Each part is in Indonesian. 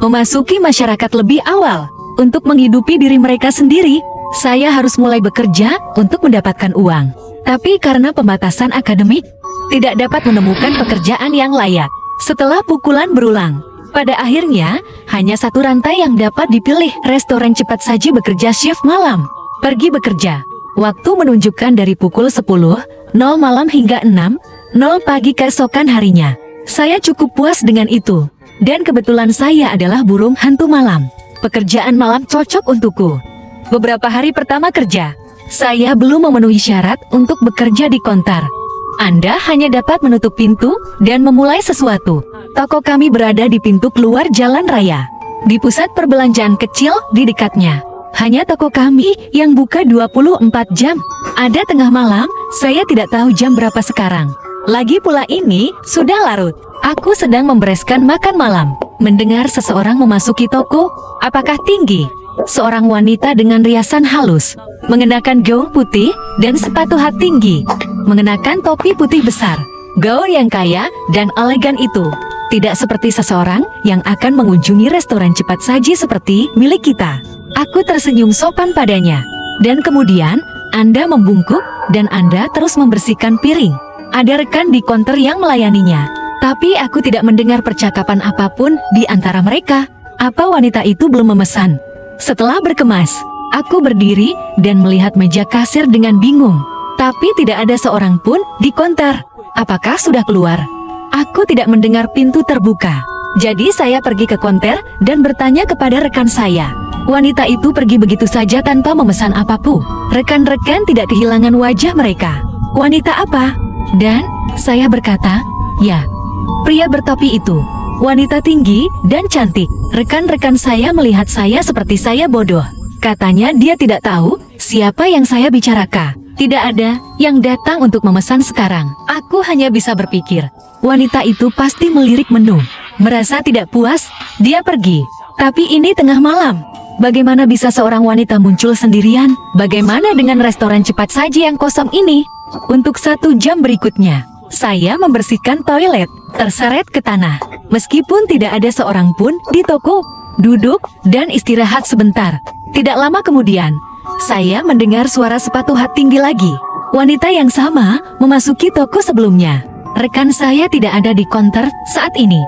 memasuki masyarakat lebih awal. Untuk menghidupi diri mereka sendiri, saya harus mulai bekerja untuk mendapatkan uang. Tapi karena pembatasan akademik, tidak dapat menemukan pekerjaan yang layak. Setelah pukulan berulang, pada akhirnya hanya satu rantai yang dapat dipilih. Restoran cepat saji bekerja shift malam. Pergi bekerja. Waktu menunjukkan dari pukul 10.00 malam hingga 6.00 pagi keesokan harinya. Saya cukup puas dengan itu. Dan kebetulan saya adalah burung hantu malam. Pekerjaan malam cocok untukku. Beberapa hari pertama kerja, saya belum memenuhi syarat untuk bekerja di konter. Anda hanya dapat menutup pintu dan memulai sesuatu. Toko kami berada di pintu keluar jalan raya, di pusat perbelanjaan kecil di dekatnya. Hanya toko kami yang buka 24 jam. Ada tengah malam, saya tidak tahu jam berapa sekarang. Lagi pula ini sudah larut. Aku sedang membereskan makan malam. Mendengar seseorang memasuki toko. Apakah tinggi? Seorang wanita dengan riasan halus, mengenakan gaun putih dan sepatu hat tinggi, mengenakan topi putih besar. Gaun yang kaya dan elegan itu tidak seperti seseorang yang akan mengunjungi restoran cepat saji seperti milik kita. Aku tersenyum sopan padanya. Dan kemudian Anda membungkuk dan Anda terus membersihkan piring. Ada rekan di konter yang melayaninya. Tapi aku tidak mendengar percakapan apapun di antara mereka. Apa wanita itu belum memesan? Setelah berkemas, aku berdiri dan melihat meja kasir dengan bingung. Tapi tidak ada seorang pun di konter. Apakah sudah keluar? Aku tidak mendengar pintu terbuka. Jadi saya pergi ke konter dan bertanya kepada rekan saya. Wanita itu pergi begitu saja tanpa memesan apapun. Rekan-rekan tidak kehilangan wajah mereka. Wanita apa? Dan saya berkata, ya, pria bertopi itu. Wanita tinggi dan cantik. Rekan-rekan saya melihat saya seperti saya bodoh. Katanya dia tidak tahu siapa yang saya bicarakan. Tidak ada yang datang untuk memesan sekarang. Aku hanya bisa berpikir, wanita itu pasti melirik menu. Merasa tidak puas, dia pergi. Tapi ini tengah malam. Bagaimana bisa seorang wanita muncul sendirian? Bagaimana dengan restoran cepat saji yang kosong ini? Untuk 1 jam berikutnya, saya membersihkan toilet, terseret ke tanah. Meskipun tidak ada seorang pun di toko, duduk dan istirahat sebentar. Tidak lama kemudian, saya mendengar suara sepatu hat tinggi lagi. Wanita yang sama memasuki toko sebelumnya. Rekan saya tidak ada di konter saat ini.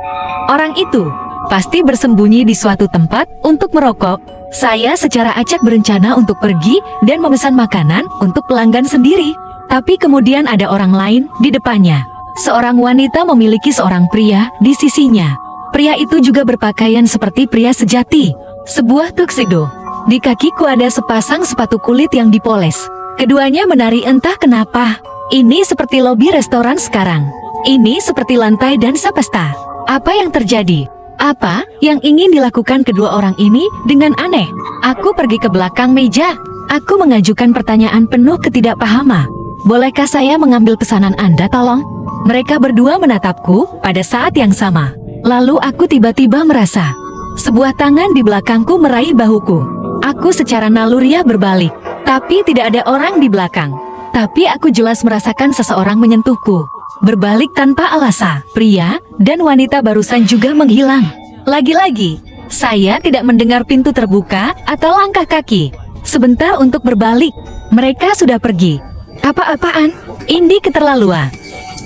Orang itu pasti bersembunyi di suatu tempat untuk merokok. Saya secara acak berencana untuk pergi dan memesan makanan untuk pelanggan sendiri. Tapi kemudian ada orang lain di depannya. Seorang wanita memiliki seorang pria di sisinya. Pria itu juga berpakaian seperti pria sejati. Sebuah tuxedo. Di kakiku ada sepasang sepatu kulit yang dipoles. Keduanya menari entah kenapa. Ini seperti lobi restoran sekarang. Ini seperti lantai dansa pesta. Apa yang terjadi? Apa yang ingin dilakukan kedua orang ini dengan aneh? Aku pergi ke belakang meja. Aku mengajukan pertanyaan penuh ketidakpahaman. Bolehkah saya mengambil pesanan Anda, tolong? Mereka berdua menatapku pada saat yang sama. Lalu aku tiba-tiba merasa sebuah tangan di belakangku meraih bahuku. Aku secara naluriah berbalik, tapi tidak ada orang di belakang. Tapi aku jelas merasakan seseorang menyentuhku. Berbalik tanpa alasan, pria dan wanita barusan juga menghilang. Lagi-lagi, saya tidak mendengar pintu terbuka atau langkah kaki. Sebentar untuk berbalik, mereka sudah pergi. Apa-apaan? Ini keterlaluan.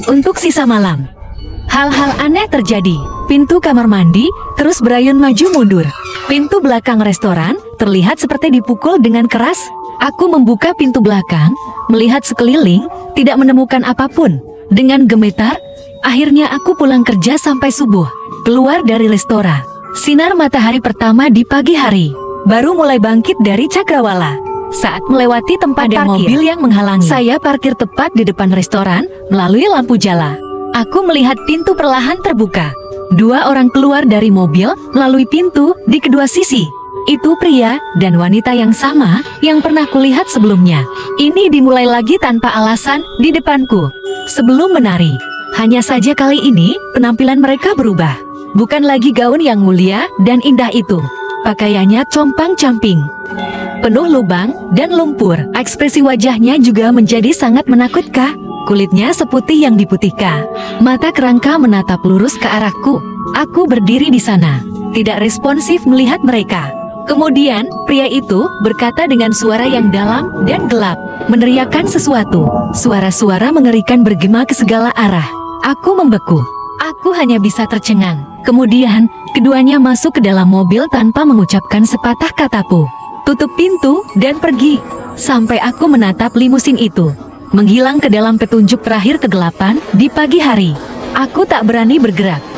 Untuk sisa malam, hal-hal aneh terjadi. Pintu kamar mandi terus berayun maju mundur. Pintu belakang restoran terlihat seperti dipukul dengan keras. Aku membuka pintu belakang, melihat sekeliling, tidak menemukan apapun. Dengan gemetar, akhirnya aku pulang kerja sampai subuh. Keluar dari restoran, sinar matahari pertama di pagi hari baru mulai bangkit dari cakrawala. Saat melewati tempat ada mobil yang menghalangi, saya parkir tepat di depan restoran melalui lampu jala. Aku melihat pintu perlahan terbuka. 2 orang keluar dari mobil melalui pintu di kedua sisi. Itu pria dan wanita yang sama yang pernah kulihat sebelumnya. Ini dimulai lagi tanpa alasan di depanku. Sebelum menari, hanya saja kali ini penampilan mereka berubah. Bukan lagi gaun yang mulia dan indah itu. Pakaiannya compang-camping, penuh lubang dan lumpur. Ekspresi wajahnya juga menjadi sangat menakutkan. Kulitnya seputih yang diputihkan. Mata kerangka menatap lurus ke arahku. Aku berdiri di sana, tidak responsif melihat mereka. Kemudian, pria itu berkata dengan suara yang dalam dan gelap, meneriakkan sesuatu. Suara-suara mengerikan bergema ke segala arah. Aku membeku. Aku hanya bisa tercengang. Kemudian, keduanya masuk ke dalam mobil tanpa mengucapkan sepatah kata pun. Tutup pintu dan pergi. Sampai aku menatap limusin itu, menghilang ke dalam petunjuk terakhir kegelapan di pagi hari. Aku tak berani bergerak.